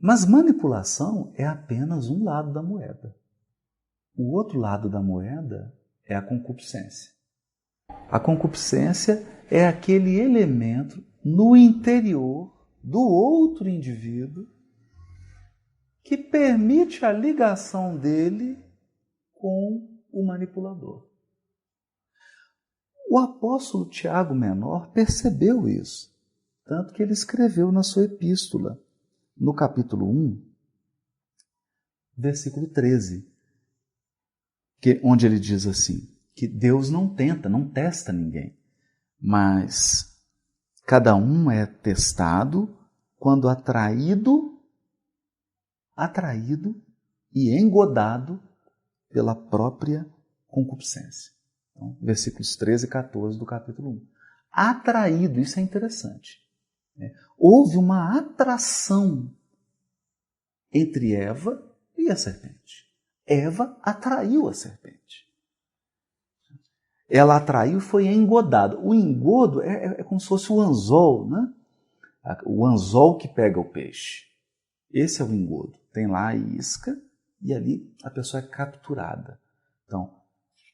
Mas manipulação é apenas um lado da moeda. O outro lado da moeda é a concupiscência. A concupiscência é aquele elemento no interior do outro indivíduo que permite a ligação dele com o manipulador. O apóstolo Tiago Menor percebeu isso, tanto que ele escreveu na sua epístola, no capítulo 1, versículo 13, onde ele diz assim, que Deus não testa ninguém, mas cada um é testado quando atraído e engodado pela própria concupiscência. Então, versículos 13 e 14 do capítulo 1. Atraído, isso é interessante. Houve uma atração entre Eva e a serpente. Eva atraiu a serpente. Ela atraiu e foi engodada. O engodo é como se fosse o anzol, né? O anzol que pega o peixe. Esse é o engodo. Tem lá a isca e ali a pessoa é capturada. Então,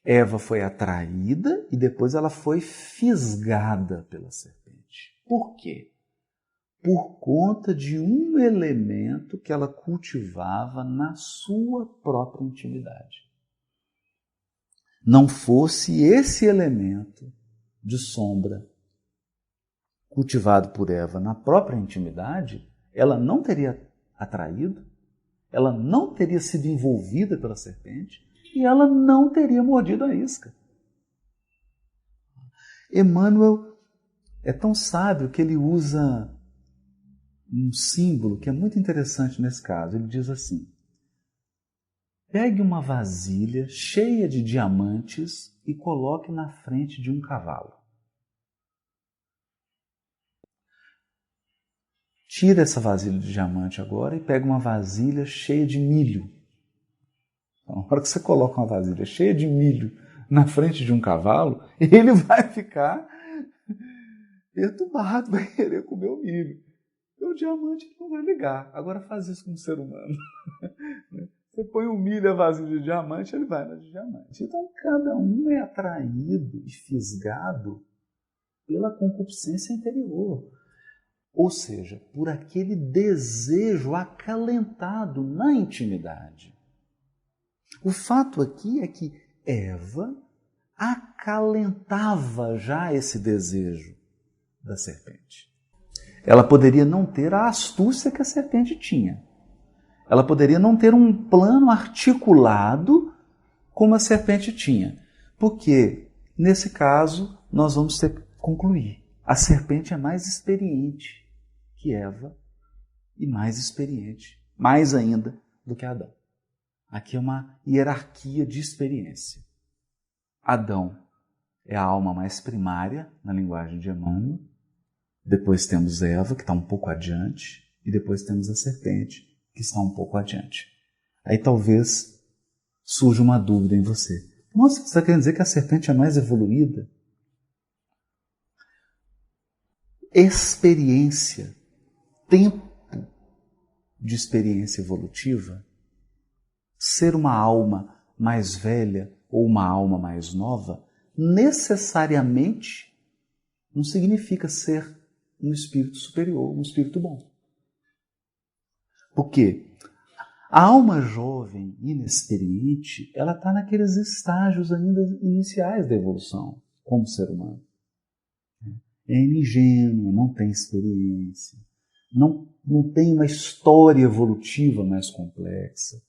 Eva foi atraída e depois ela foi fisgada pela serpente. Por quê? Por conta de um elemento que ela cultivava na sua própria intimidade. Não fosse esse elemento de sombra cultivado por Eva na própria intimidade, ela não teria atraído, ela não teria sido envolvida pela serpente e ela não teria mordido a isca. Emmanuel é tão sábio que ele usa um símbolo que é muito interessante nesse caso. Ele diz assim: pegue uma vasilha cheia de diamantes e coloque na frente de um cavalo. Tira essa vasilha de diamante agora e pega uma vasilha cheia de milho. Então, na hora que você coloca uma vasilha cheia de milho na frente de um cavalo, ele vai ficar perturbado, vai querer comer o milho. E o diamante não vai ligar. Agora faz isso com o ser humano. Você põe o milho e a vasilha de diamante, ele vai na de diamante. Então, cada um é atraído e fisgado pela concupiscência interior. Ou seja, por aquele desejo acalentado na intimidade. O fato aqui é que Eva acalentava já esse desejo da serpente. Ela poderia não ter a astúcia que a serpente tinha. Ela poderia não ter um plano articulado como a serpente tinha. Porque, nesse caso, nós vamos ter que concluir. A serpente é mais experiente que Eva e mais experiente, mais ainda, do que Adão. Aqui é uma hierarquia de experiência. Adão é a alma mais primária, na linguagem de Emmanuel. Depois temos Eva, que está um pouco adiante. E depois temos a serpente, que está um pouco adiante. Aí talvez surja uma dúvida em você. Nossa, você está querendo dizer que a serpente é mais evoluída? Experiência, tempo de experiência evolutiva, ser uma alma mais velha ou uma alma mais nova, necessariamente não significa ser um espírito superior, um espírito bom. Por quê? A alma jovem, inexperiente, ela está naqueles estágios ainda iniciais da evolução, como ser humano. É ingênua, não tem experiência, não tem uma história evolutiva mais complexa.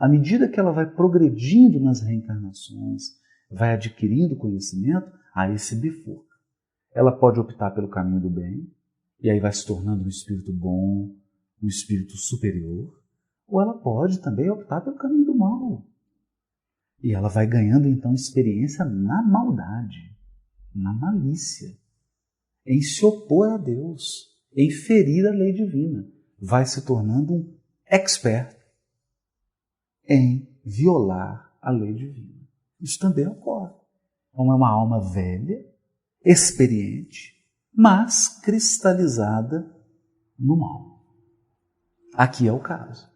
À medida que ela vai progredindo nas reencarnações, vai adquirindo conhecimento, aí se bifurca. Ela pode optar pelo caminho do bem, e aí vai se tornando um espírito bom, um espírito superior, ou ela pode também optar pelo caminho do mal. E ela vai ganhando então experiência na maldade, na malícia, em se opor a Deus, em ferir a lei divina. Vai se tornando um expert em violar a lei divina. Isso também ocorre. Então é uma alma velha, experiente, mas cristalizada no mal. Aqui é o caso.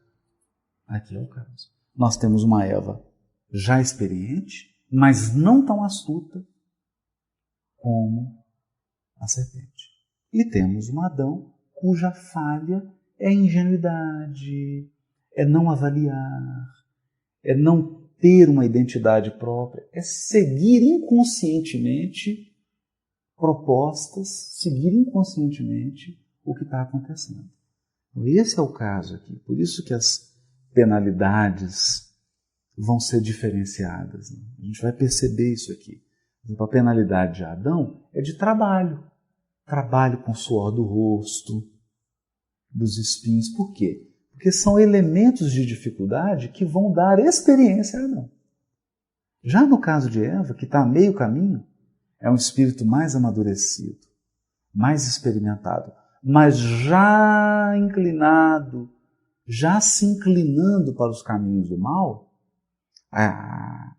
Aqui é o caso. Nós temos uma Eva já experiente, mas não tão astuta como a serpente. E temos um Adão cuja falha é ingenuidade, é não avaliar, é não ter uma identidade própria, é seguir inconscientemente propostas, seguir inconscientemente o que está acontecendo. Então, esse é o caso aqui. Por isso que as penalidades vão ser diferenciadas. Né? A gente vai perceber isso aqui. Por exemplo, a penalidade de Adão é de trabalho. Trabalho com suor do rosto, dos espinhos. Por quê? Porque são elementos de dificuldade que vão dar experiência a Adão. Já no caso de Eva, que está a meio caminho, é um espírito mais amadurecido, mais experimentado, mas já inclinado, já se inclinando para os caminhos do mal,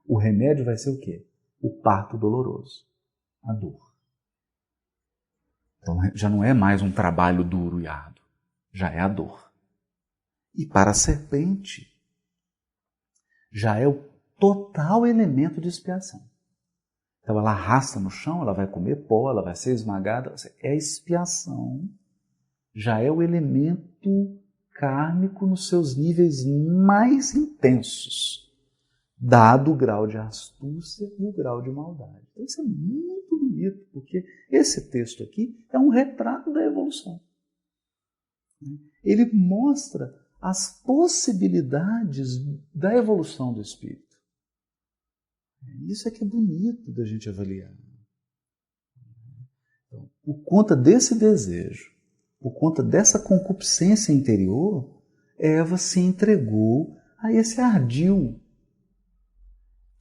o remédio vai ser o quê? O parto doloroso, a dor. Então já não é mais um trabalho duro e árduo, já é a dor. E para a serpente, já é o total elemento de expiação. Então ela arrasta no chão, ela vai comer pó, ela vai ser esmagada. É expiação. Já é o elemento kármico nos seus níveis mais intensos, dado o grau de astúcia e o grau de maldade. Então isso é muito bonito, porque esse texto aqui é um retrato da evolução. Ele mostra as possibilidades da evolução do espírito. Isso é que é bonito da gente avaliar. Então, por conta desse desejo, por conta dessa concupiscência interior, Eva se entregou a esse ardil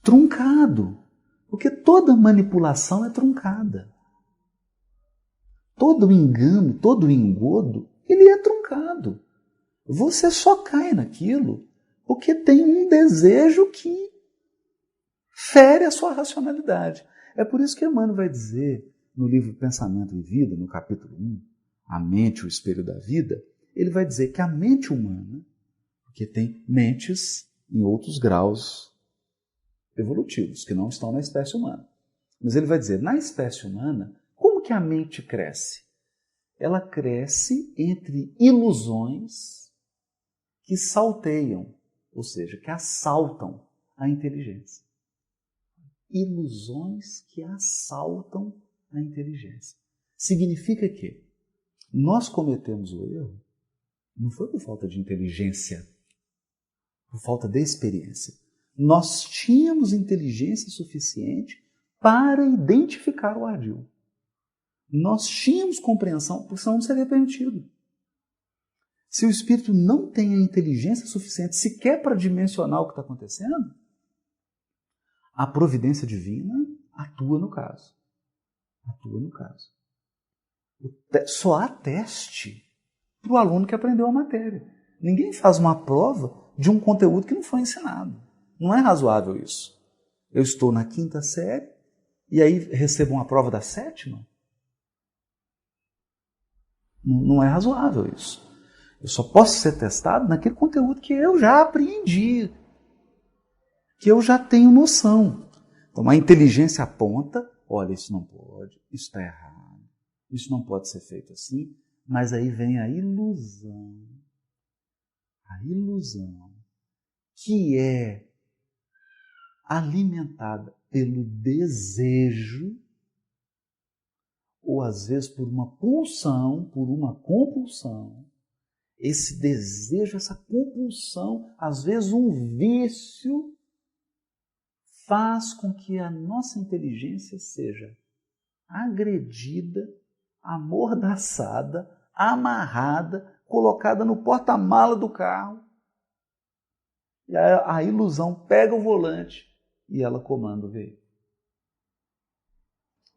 truncado. Porque toda manipulação é truncada. Todo engano, todo engodo, ele é truncado. Você só cai naquilo porque tem um desejo que fere a sua racionalidade. É por isso que Emmanuel vai dizer no livro Pensamento e Vida, no capítulo 1, A Mente, o Espelho da Vida, ele vai dizer que a mente humana, porque tem mentes em outros graus evolutivos, que não estão na espécie humana. Mas ele vai dizer, na espécie humana, como que a mente cresce? Ela cresce entre ilusões que salteiam, ou seja, que assaltam a inteligência. Ilusões que assaltam a inteligência. Significa que nós cometemos o erro, não foi por falta de inteligência, por falta de experiência. Nós tínhamos inteligência suficiente para identificar o ardil. Nós tínhamos compreensão, porque senão não seria permitido. Se o espírito não tem a inteligência suficiente sequer para dimensionar o que está acontecendo, a providência divina atua no caso. Atua no caso. Só há teste para o aluno que aprendeu a matéria. Ninguém faz uma prova de um conteúdo que não foi ensinado. Não é razoável isso. Eu estou na 5ª série e aí recebo uma prova da 7ª? Não é razoável isso. Eu só posso ser testado naquele conteúdo que eu já aprendi, que eu já tenho noção. Então a inteligência aponta, olha, isso não pode, isso está errado, isso não pode ser feito assim, mas aí vem a ilusão, que é alimentada pelo desejo, ou às vezes por uma pulsão, por uma compulsão. Esse desejo, essa compulsão, às vezes um vício, faz com que a nossa inteligência seja agredida, amordaçada, amarrada, colocada no porta-mala do carro. E a ilusão pega o volante e ela comanda o veículo.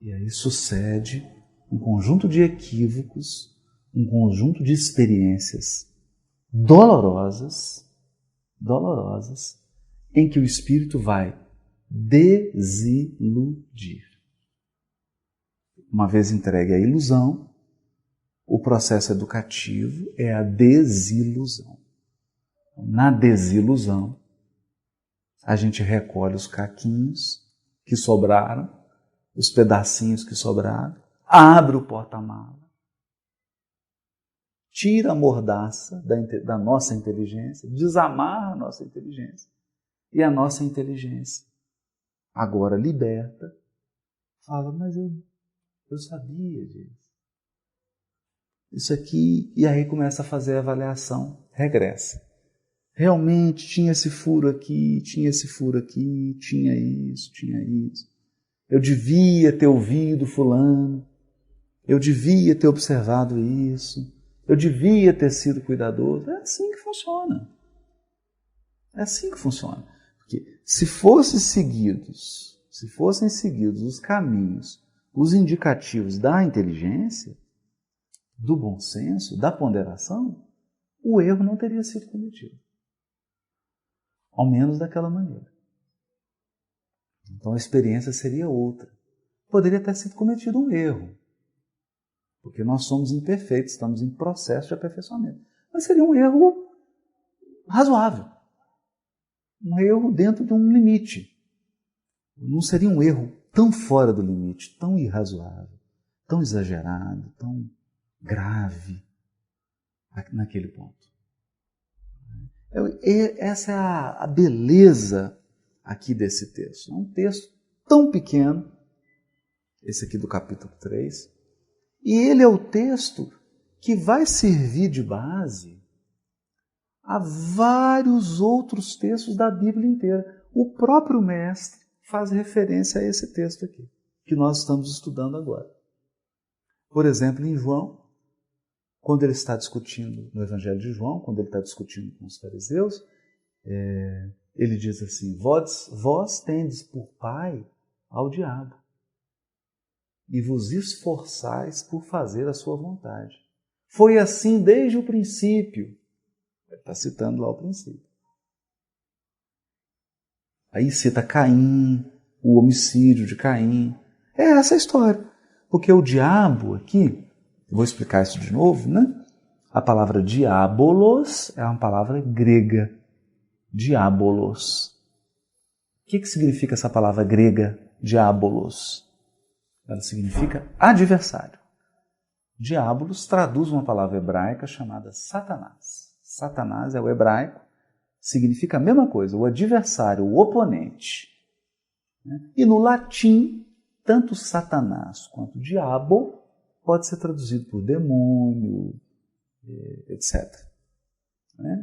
E aí sucede um conjunto de equívocos, um conjunto de experiências dolorosas, em que o espírito vai desiludir. Uma vez entregue à ilusão, o processo educativo é a desilusão. Na desilusão, a gente recolhe os caquinhos que sobraram, os pedacinhos que sobraram, abre o porta-mala, tira a mordaça da nossa inteligência, desamarra a nossa inteligência, e a nossa inteligência, agora liberta, fala, mas eu sabia disso. Isso aqui, e aí começa a fazer a avaliação regressa. Realmente tinha esse furo aqui, tinha esse furo aqui, tinha isso, tinha isso. Eu devia ter ouvido fulano, eu devia ter observado isso, eu devia ter sido cuidadoso. É assim que funciona. É assim que funciona. Porque se fossem seguidos os caminhos, os indicativos da inteligência, do bom senso, da ponderação, o erro não teria sido cometido. Ao menos daquela maneira. Então a experiência seria outra. Poderia ter sido cometido um erro, porque nós somos imperfeitos, estamos em processo de aperfeiçoamento. Mas seria um erro razoável. Um erro dentro de um limite. Não seria um erro tão fora do limite, tão irrazoável, tão exagerado, tão grave naquele ponto. Essa é a beleza aqui desse texto. É um texto tão pequeno, esse aqui do capítulo 3, e ele é o texto que vai servir de base a vários outros textos da Bíblia inteira. O próprio mestre faz referência a esse texto aqui, que nós estamos estudando agora. Por exemplo, em João, quando ele está discutindo, no Evangelho de João, quando ele está discutindo com os fariseus, ele diz assim, vós tendes por pai ao diabo, e vos esforçais por fazer a sua vontade. Foi assim desde o princípio. Ele está citando lá o princípio. Aí cita Caim, o homicídio de Caim. É essa a história. Porque o diabo aqui, vou explicar isso de novo, né? A palavra diabolos é uma palavra grega. Diabolos. O que significa essa palavra grega, diabolos? Ela significa adversário. Diabolos traduz uma palavra hebraica chamada Satanás. Satanás é o hebraico, significa a mesma coisa, o adversário, o oponente. E no latim, tanto Satanás quanto diabo pode ser traduzido por demônio, etc.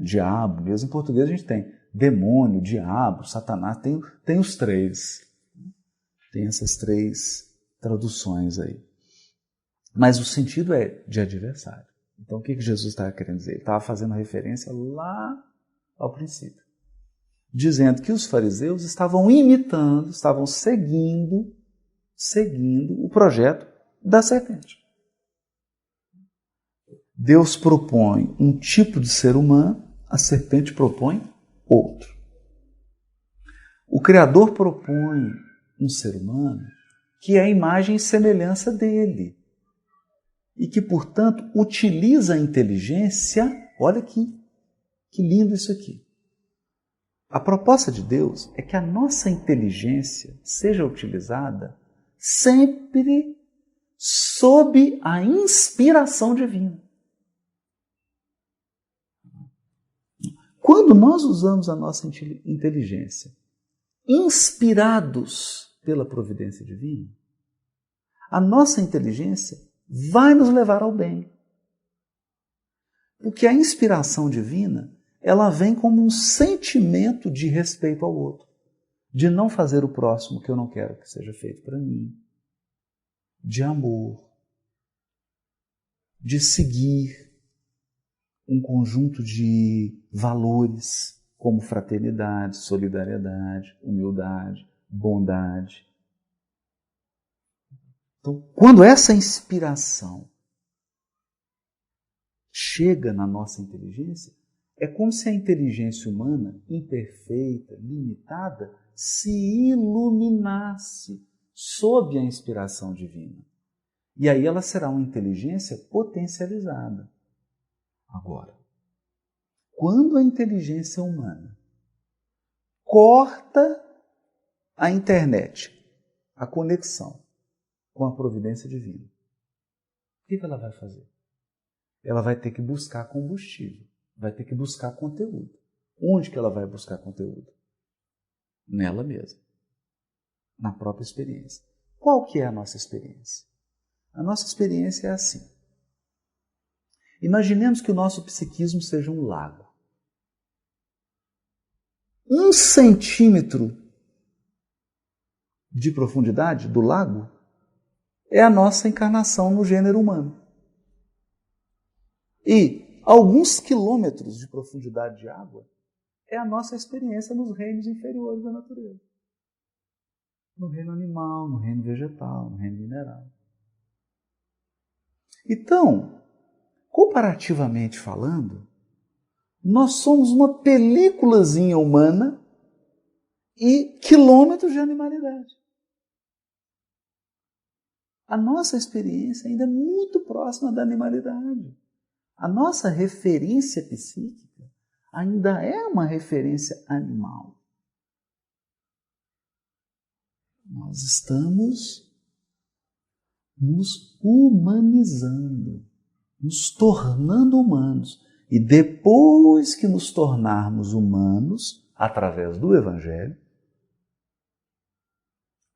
Diabo, mesmo em português a gente tem demônio, diabo, Satanás, tem os três. Tem essas três traduções aí. Mas o sentido é de adversário. Então o que Jesus estava querendo dizer? Ele estava fazendo referência lá ao princípio. Dizendo que os fariseus estavam imitando, estavam seguindo o projeto da serpente. Deus propõe um tipo de ser humano, a serpente propõe outro. O Criador propõe um ser humano que é a imagem e semelhança dele e que, portanto, utiliza a inteligência. Olha aqui, que lindo isso aqui. A proposta de Deus é que a nossa inteligência seja utilizada sempre sob a inspiração divina. Quando nós usamos a nossa inteligência inspirados pela providência divina, a nossa inteligência vai nos levar ao bem. Porque a inspiração divina, ela vem como um sentimento de respeito ao outro, de não fazer o próximo que eu não quero que seja feito para mim, de amor, de seguir um conjunto de valores como fraternidade, solidariedade, humildade, bondade. Então, quando essa inspiração chega na nossa inteligência, é como se a inteligência humana, imperfeita, limitada, se iluminasse sob a inspiração divina. E aí ela será uma inteligência potencializada. Agora, quando a inteligência humana corta a internet, a conexão com a providência divina, o que ela vai fazer? Ela vai ter que buscar combustível, vai ter que buscar conteúdo. Onde que ela vai buscar conteúdo? Nela mesma, na própria experiência. Qual que é a nossa experiência? A nossa experiência é assim. Imaginemos que o nosso psiquismo seja um lago. 1 centímetro de profundidade do lago é a nossa encarnação no gênero humano. E alguns quilômetros de profundidade de água é a nossa experiência nos reinos inferiores da natureza. No reino animal, no reino vegetal, no reino mineral. Então, comparativamente falando, nós somos uma películazinha humana e quilômetros de animalidade. A nossa experiência ainda é muito próxima da animalidade. A nossa referência psíquica ainda é uma referência animal. Nós estamos nos humanizando, nos tornando humanos. E depois que nos tornarmos humanos, através do Evangelho,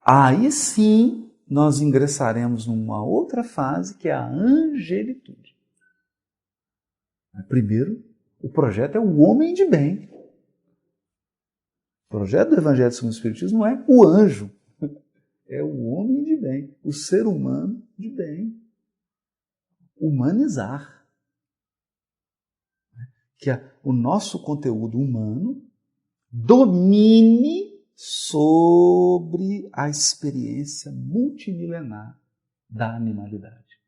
aí sim nós ingressaremos numa outra fase que é a angelitude. Primeiro, o projeto é o homem de bem. O projeto do Evangelho segundo o Espiritismo não é o anjo, é o homem de bem, o ser humano de bem. Humanizar. Que o nosso conteúdo humano domine sobre a experiência multimilenar da animalidade.